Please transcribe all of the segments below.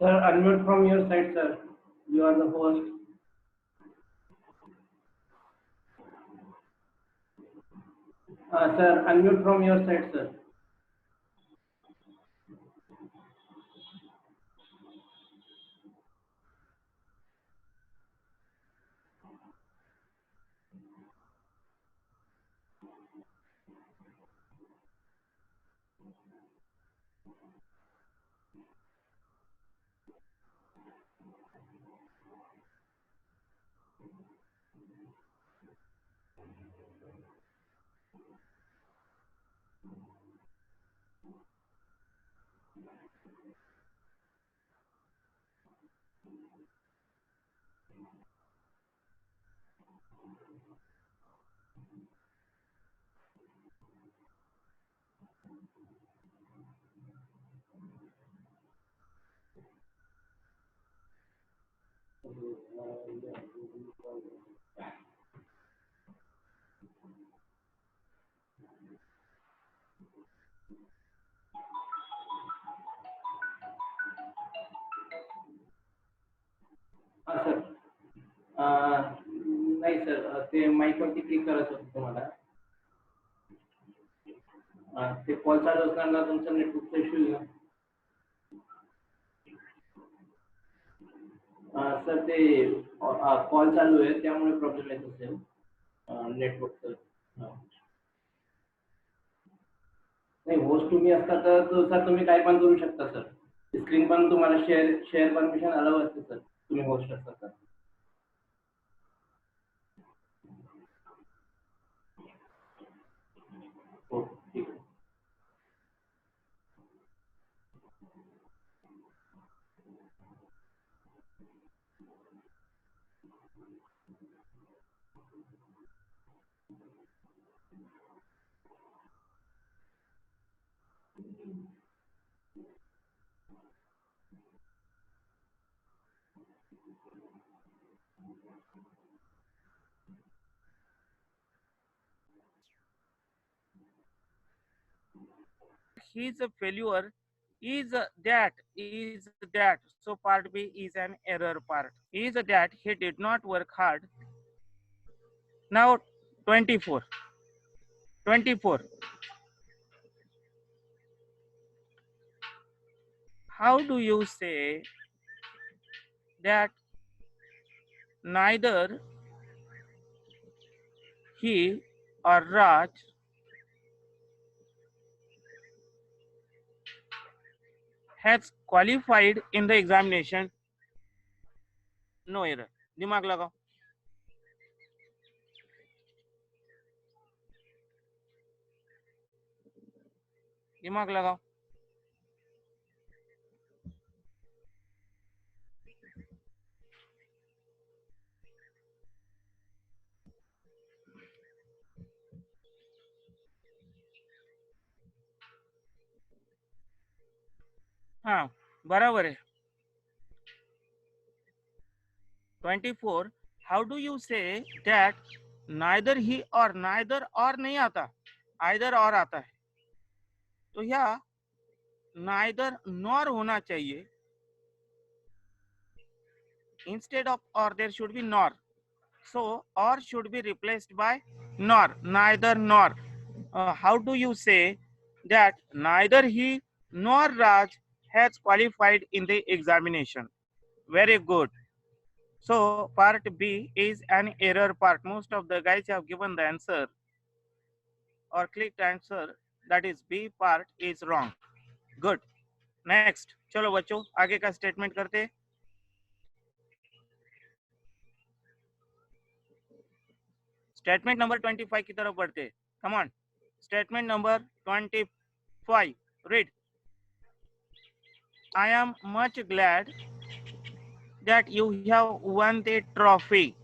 Sir, unmute from your side, sir. You are the host. Sir, unmute from your side, sir. Sir नाही sir ते माईकवरती click करायचं होतं तुम्हाला. ते call चालू असताना तुमचा नेटवर्कचा इश्यू आहे. सर ते कॉल चालू आहे त्यामुळे प्रॉब्लेम येत असेल नेटवर्कचं. नाही, होस्ट तुम्ही असता तर सर तुम्ही काय पण करू शकता सर. स्क्रीन पण तुम्हाला शेअर परमिशन अलाव असते सर, तुम्ही होस्ट असता तर. हो, ठीक आहे. His failure is that so part B is an error part is that he did not work hard. Now 24 how do you say that neither he or Raj has qualified in the examination? No error. दिमाग लगाओ. दिमाग लगाओ. हाँ बराबर है. 24 how do you say that neither he or नहीं आता. Either और आता है, तो यहाँ नाइदर नॉर होना चाहिए, instead of or there should be nor, so or should be replaced by nor, neither nor. How do you say that neither he nor Raj has qualified in the examination? Very good. So part B is an error part. Most of the guys have given the answer or clicked answer, that is B part is wrong. Good. Next, चलो बच्चों आगे का statement करते हैं. Statement number 25 की तरफ बढ़ते हैं. Come on. Statement number 25. Read. I am much glad that you have won the trophy.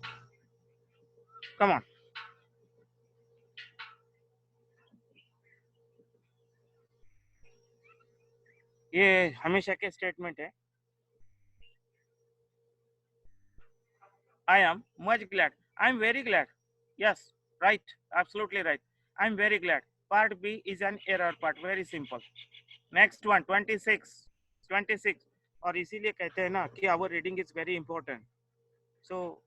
Come on. ये हमेशा के स्टेटमेंट है. I am much glad. I am very glad. Yes, right. Absolutely right. I am very glad. Part B is an error part. Very simple. Next one, 26. 26. और इसीलिए कहते हैं ना कि our reading is very important. So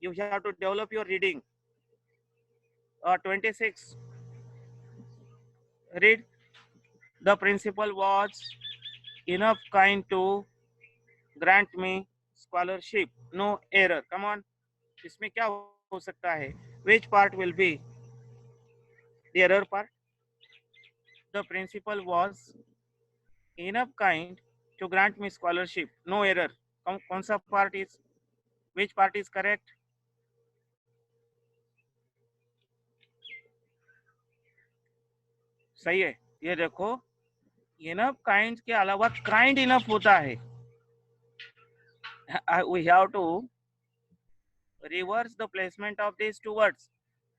you have to develop your reading. 26. Read. The principal was enough kind to grant me scholarship. No error. Come on. इसमें क्या हो सकता है? Which part will be the error part? The principal was enough kind to grant me scholarship. No error. कौन सा part is? Which part is correct? सही है. ये देखो, enough kind के अलावा kind enough होता है. We have to reverse the placement of these two words.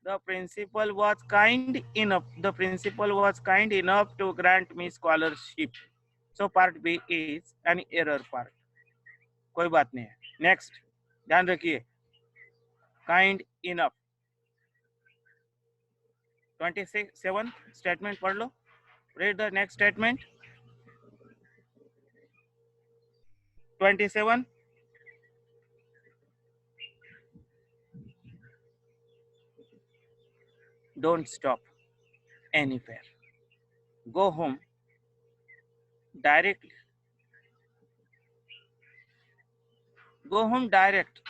The principal was kind enough. The principal was kind enough to grant me scholarship. So part B is an error part. कोई बात नहीं है. Next, ध्यान रखिए. Kind enough. 27 statement पढ़ लो. Read the next statement. 27. Don't stop anywhere. Go home directly. Go home direct.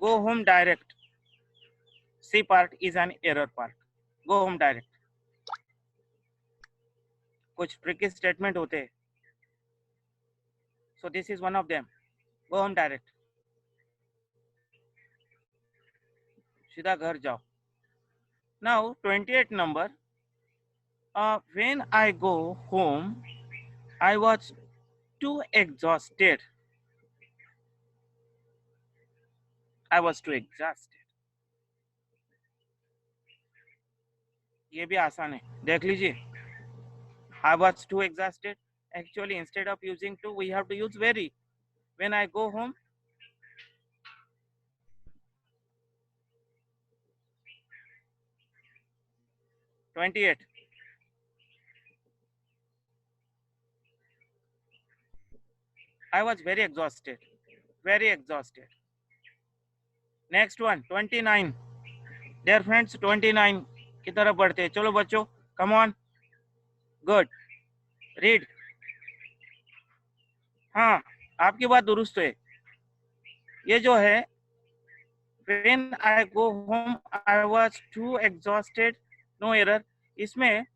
Go home direct. C part is an error part. Go home direct. कुछ tricky statement होते हैं. So this is one of them. Go home direct. सीधा घर जाओ. Now 28 number. When I go home, I was too exhausted. I was too exhausted. ये भी आसान है. देख लीजिए. I was too exhausted. Actually, instead of using to, we have to use very. When I go home, (28) I was very exhausted. Very exhausted. Next one, 29. Dear friends, 29 की तरफ बढ़ते हैं. चलो बच्चों, come on. Good. Read. हाँ, आपकी बात दुरुस्त है. ये जो है, when I go home, I was too exhausted. No error. इसमें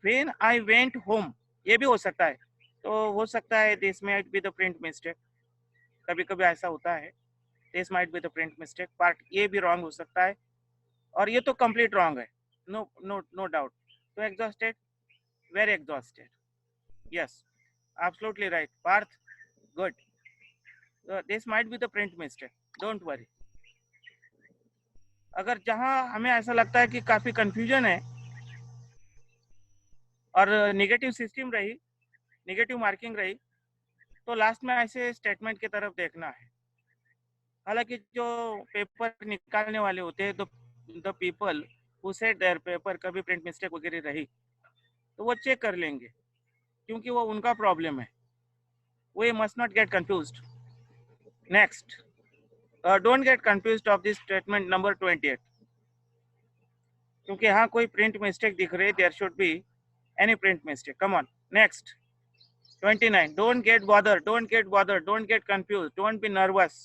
when I went home ये भी हो सकता है. तो हो सकता है this might be the print mistake. कभी-कभी ऐसा होता है. This might be the print mistake. Part ये भी wrong हो सकता है. और ये तो complete wrong है. No doubt. So exhausted, very exhausted. Yes, absolutely right. Parth, good. So this might be the print mistake. Don't worry. अगर जहां हमें ऐसा लगता है कि काफी कंफ्यूजन है और नेगेटिव सिस्टम रही, नेगेटिव मार्किंग रही, तो लास्ट में ऐसे स्टेटमेंट की तरफ देखना है. हालांकि जो पेपर निकालने वाले होते हैं, the people who said their paper कभी प्रिंट मिस्टेक वगैरह रही तो वो चेक कर लेंगे, क्योंकि वो उनका प्रॉब्लम है. We must not get confused. Next, don't get confused of this statement number 28. क्योंकि हाँ कोई प्रिंट मिस्टेक दिख रही है, there should be any print mistake. Come on. Next, 29. Don't get bothered. Don't get bothered. Don't get confused. Don't be nervous.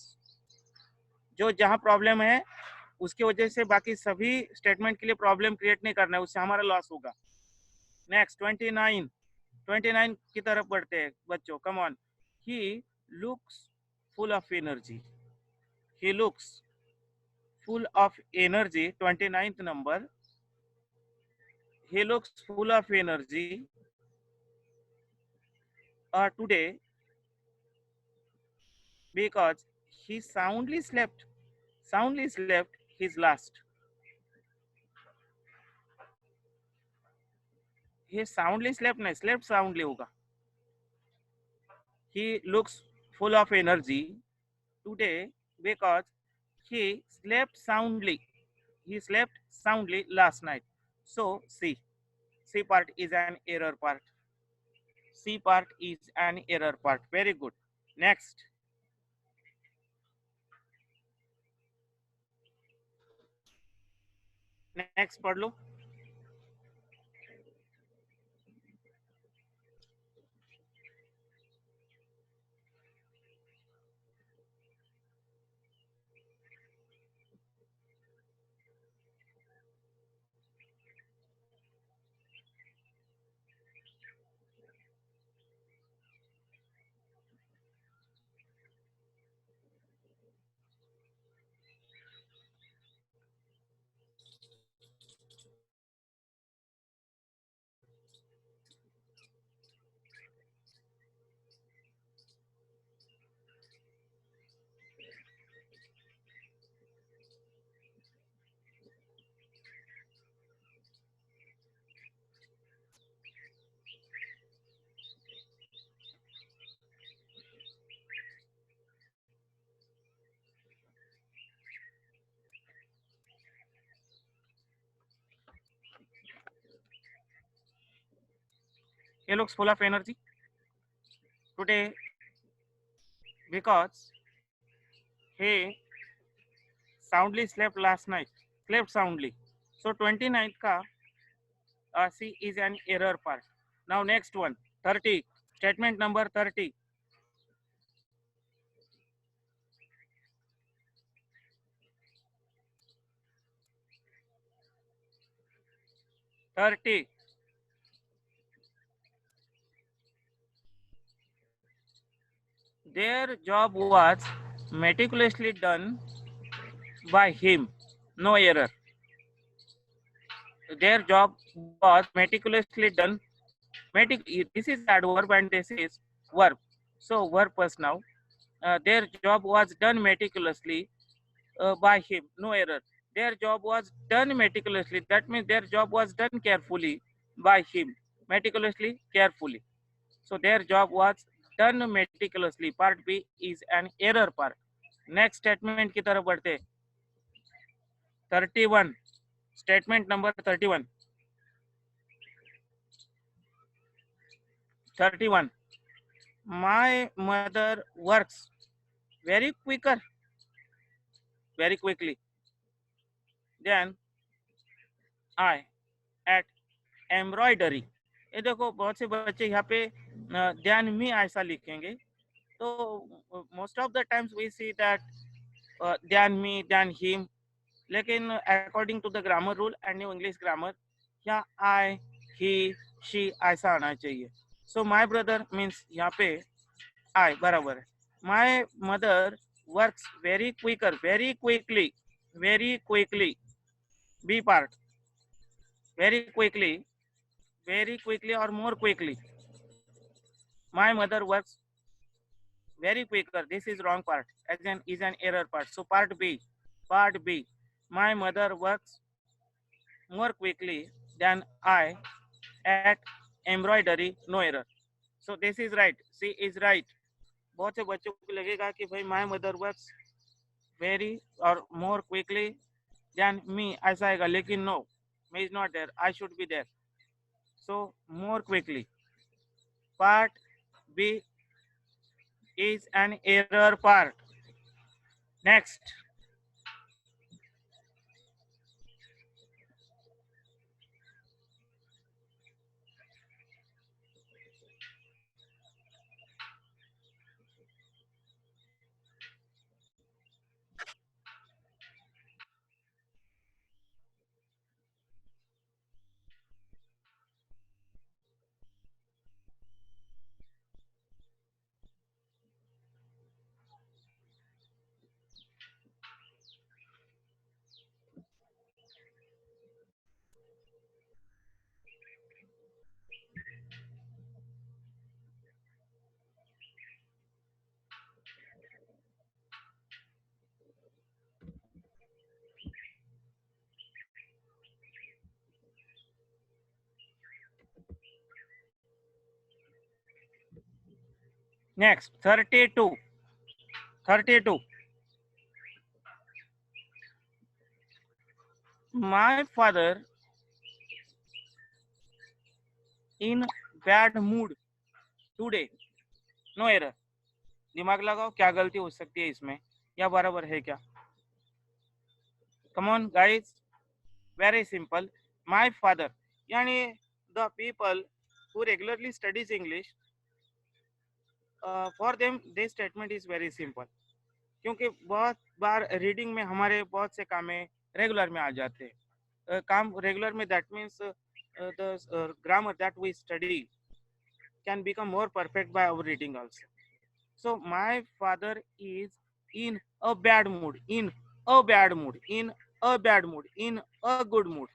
जो जहाँ problem है उसकी वजह से बाकी सभी स्टेटमेंट के लिए प्रॉब्लम क्रिएट नहीं करना है, उससे हमारा लॉस होगा. नेक्स्ट 29 की तरफ बढ़ते हैं बच्चों. Come on. He looks full of energy. He looks full of energy. 29th number. He looks full of energy today because he soundly slept his last. He soundly slept नहीं, slept soundly होगा. He looks full of energy today because he slept soundly. He slept soundly last night. So C part is an error part. C part is an error part. Very good. Next. Next पढ़ लो. He looks full of energy today because he soundly slept last night. Slept soundly. So 29th का C is an error part. Now next one, 30. Statement number 30. 30. Their job was meticulously done by him. No error. Their job was meticulously done. This is adverb and this is verb. So verb plus now. Their job was done meticulously by him. No error. Their job was done meticulously. That means their job was done carefully by him. Meticulously, carefully. So their job was done meticulously. Part B is an error part. Next statement की तरफ बढ़ते. 31. Statement number 31. 31. My mother works very quickly than I at embroidery. ये देखो बहुत से बच्चे यहाँ पे ध्यान में ऐसा लिखेंगे, तो most of the times we see that than me, than him, लेकिन according to the grammar rule and new English grammar यहाँ आई, ही, शी ऐसा आना चाहिए. सो माय ब्रदर मीन्स यहाँ पे आई बराबर है. My mother works very quickly. B part. very quickly or more quickly. My mother works very quicker. This is wrong part. Again is an error part. So part B. My mother works more quickly than I at embroidery. No error. So this is right. C is right. बहुत से बच्चों को लगेगा कि भाई my mother works very or more quickly than me ऐसा आएगा, लेकिन no. Me is not there. I should be there. So more quickly. Part B is an error part. Next. Next, 32. 32. My father in bad mood today. No error. दिमाग लगाओ क्या गलती हो सकती है इसमें या बराबर है क्या? Come on guys. Very simple. My father. यानी the people who regularly studies English, for them this statement is very simple. क्योंकि बहुत बार रीडिंग में हमारे बहुत से काम रेगुलर में आ जाते हैं. काम रेगुलर में that means the grammar that we study can become more perfect by our reading also. So my father is in a bad mood, in a bad mood, in a bad mood, in a good mood.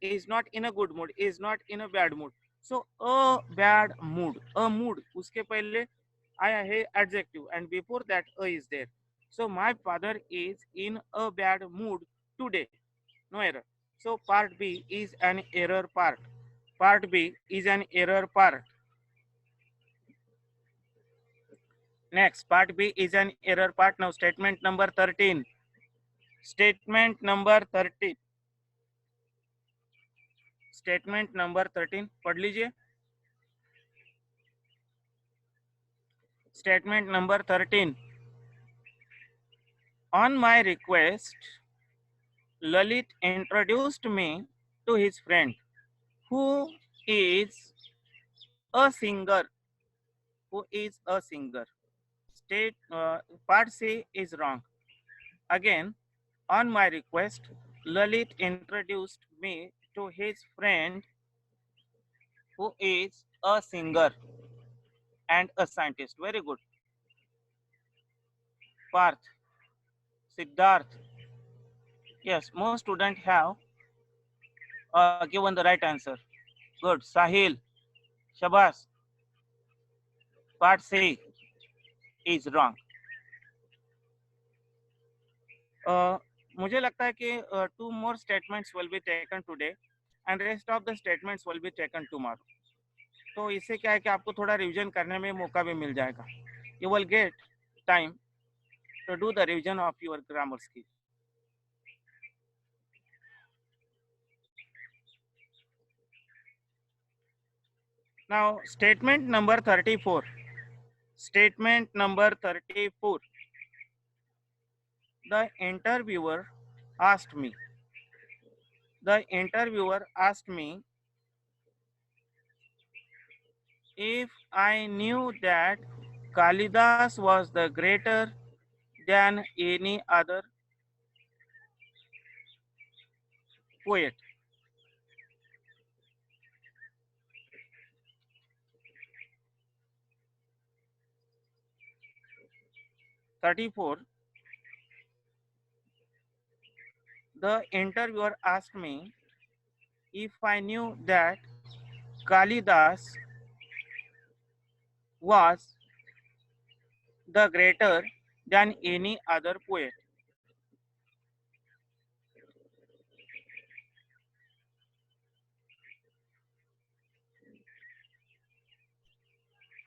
Is not in a good mood, is not in a bad mood. So a bad mood, a mood, उसके पहले आया है adjective and before that a is there. So my father is in a bad mood today. No error. So part B is an error part. Part B is an error part. Next, part B is an error part. Now statement number 13. Statement number 13. Statement number 13 पढ़ लीजिए. Statement number 13. On my request, Lalit introduced me to his friend, who is a singer. Who is a singer. Part C is wrong. Again, on my request, Lalit introduced me to his friend, who is a singer and a scientist. Very good. Parth, Siddharth. Yes, most students have given the right answer. Good. Sahil, Shabas. Part C is wrong. मुझे लगता है कि 2 more statements will be taken today and rest of the statements will be taken tomorrow. तो इससे क्या है कि आपको थोड़ा रिवीजन करने में मौका भी मिल जाएगा. You will get time to do the revision of your grammar skill. Now, statement number 34. Statement number 34. The interviewer asked me. The interviewer asked me if I knew that Kalidas was the greater than any other poet. (34) The interviewer asked me if I knew that Kalidas was the greater than any other poet.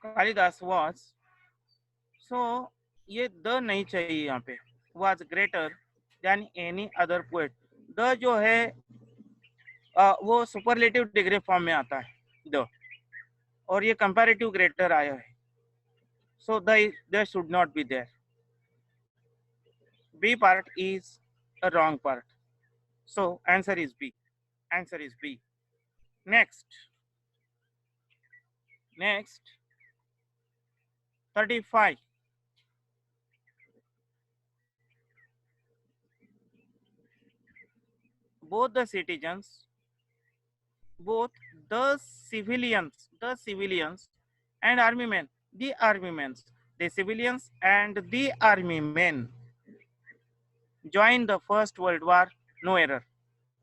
Kalidas was, so ये the नहीं चाहिए यहाँ पे, was greater than any other poet. The जो है वो superlative degree form में आता है द, और ये कंपैरेटिव ग्रेटर आया है, so the should not be there. B part is a wrong part, so answer is B. Answer is B. Next 35. Both the civilians and army men, the civilians and the army men joined the First World War. No error.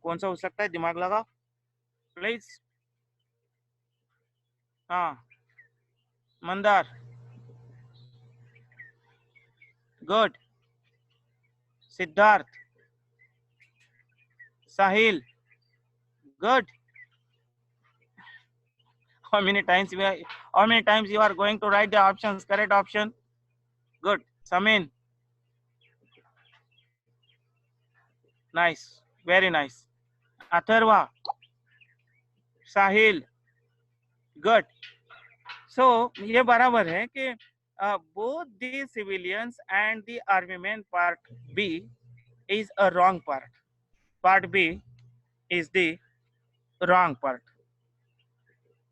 कौन सा हो सकता है? दिमाग लगा please. हाँ, Mandar. Good. Siddharth. Sahil. Good. How many times you are going to write the options? Correct option. Good. Samin. Nice. Very nice. Atharva. Sahil. Good. So ये बराबर है कि both the civilians and the army men part B is a wrong part. Part B is the wrong part.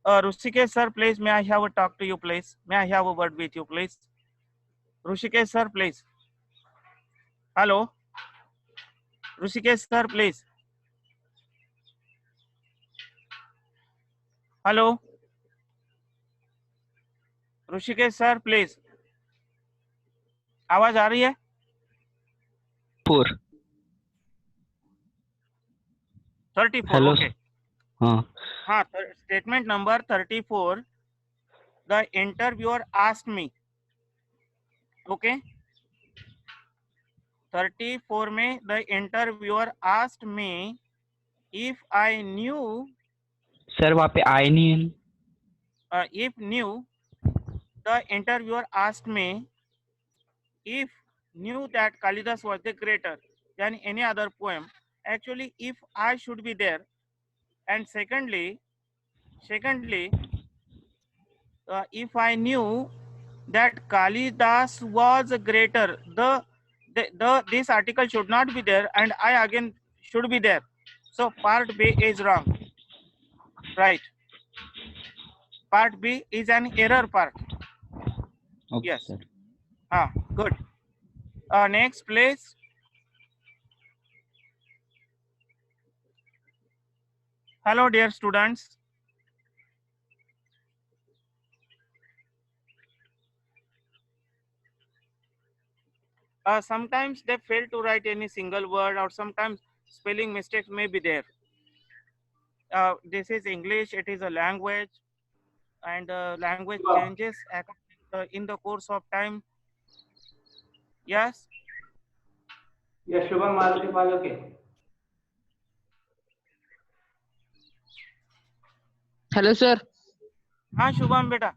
Rushikesh sir, please, may I have a talk to you, please? May I have a word with you, please? Rushikesh sir, please. Hello. Rushikesh sir, please. Hello. Rishikesh sir please. आवाज आ रही है? 34. Hello. Okay. हाँ, statement number 34. The interviewer asked me. Okay, 34 में the interviewer asked me if I knew. Sir वहाँ पे आई नहीं है. If knew, the interviewer asked me if knew that Kalidas was the greater than any other poem. Actually, if I should be there, and secondly, if I knew that Kalidas was greater, this article should not be there, and I again should be there. So part B is wrong. Right. Part B is an error part. Okay, Yes. sir. Good. Next, please. Hello, dear students. Sometimes they fail to write any single word, or sometimes spelling mistakes may be there. This is English. It is a language, and language changes in the course of time. Yes. Yes, Shubham Maruti Paloke. Hello sir. हाँ शुभम बेटा.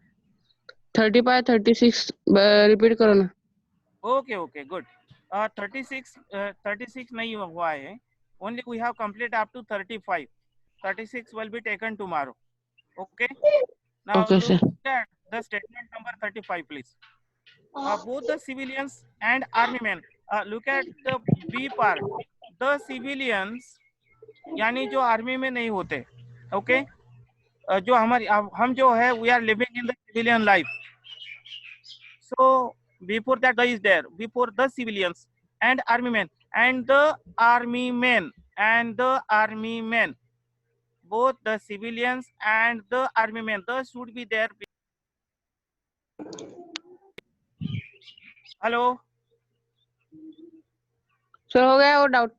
35 36 repeat करो ना. Okay, okay, good. 36 नहीं हुआ है. Only we have completed up to 35. 36 will be taken tomorrow. Okay. Now Okay, sir. look at the statement number 35, please. Both the civilians and army men. Look at the B part. The civilians यानी जो army में नहीं होते. Okay. जो हम जो है we are living in the civilian life. So before that is there. Before the civilians and army men, and the army men, both the civilians and the army men, the should be there. Hello. Sir हो गया वो doubt.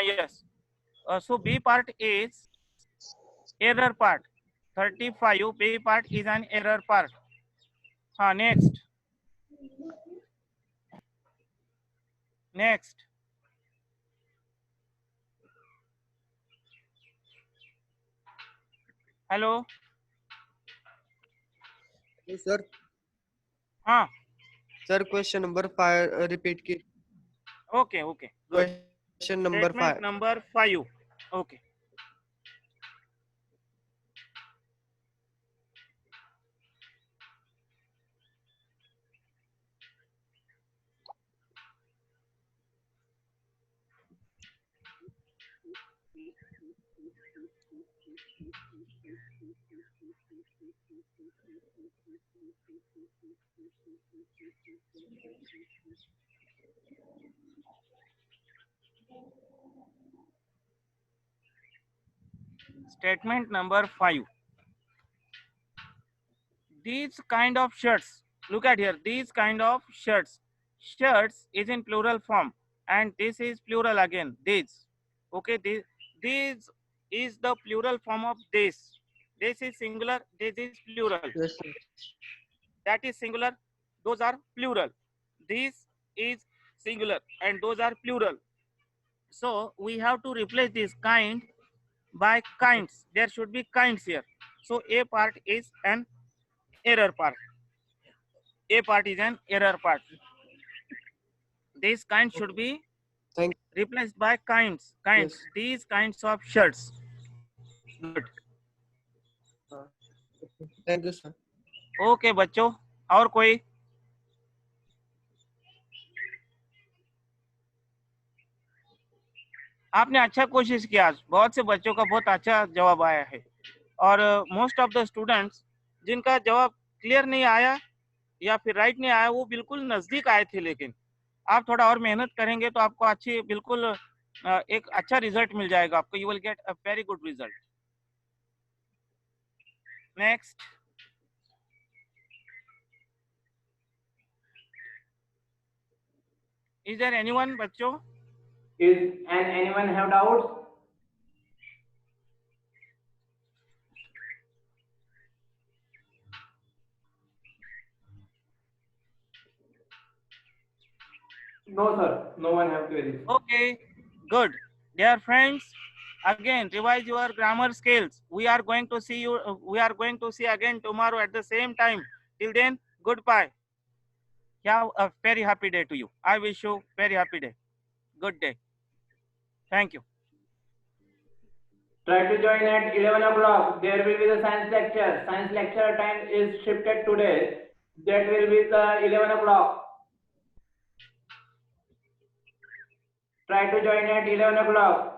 Yes. So B part is error part. 35 B part is an error part. Next. Hello. Sir. हाँ sir question number 5 repeat की. Okay, okay. Good. Question number Statement 5. number 5. Okay. Statement number 5. These kind of shirts, look at here, these kind of shirts. Shirts is in plural form, and this is plural again, these. Okay, these is the plural form of this. This is singular, this is plural. Yes, sir. That is singular, those are plural. This is singular and those are plural. So we have to replace this kind by kinds. There should be kinds here. So A part is an error part. A part is an error part. This kind should be Thank replaced by kinds. Kinds. Yes. These kinds of shirts. Good. Thank you, sir. Okay बच्चों, और कोई? आपने अच्छा कोशिश किया, बहुत से बच्चों का बहुत अच्छा जवाब आया है, और मोस्ट ऑफ द स्टूडेंट्स जिनका जवाब क्लियर नहीं आया या फिर राइट नहीं आया वो बिल्कुल नजदीक आए थे, लेकिन आप थोड़ा और मेहनत करेंगे तो आपको अच्छी बिल्कुल एक अच्छा रिजल्ट मिल जाएगा आपको. You will get a very good result. Next. Is there anyone बच्चों? Anyone have doubts? No, sir. No one have queries. Okay, good. Dear friends, again revise your grammar skills. We are going to see you. We are going to see again tomorrow at the same time. Till then, goodbye. Have a very happy day to you. I wish you very happy day. Good day. Thank you. Try to join at 11 o'clock. There will be the science lecture. Science lecture time is shifted today. That will be the 11 o'clock. Try to join at 11 o'clock.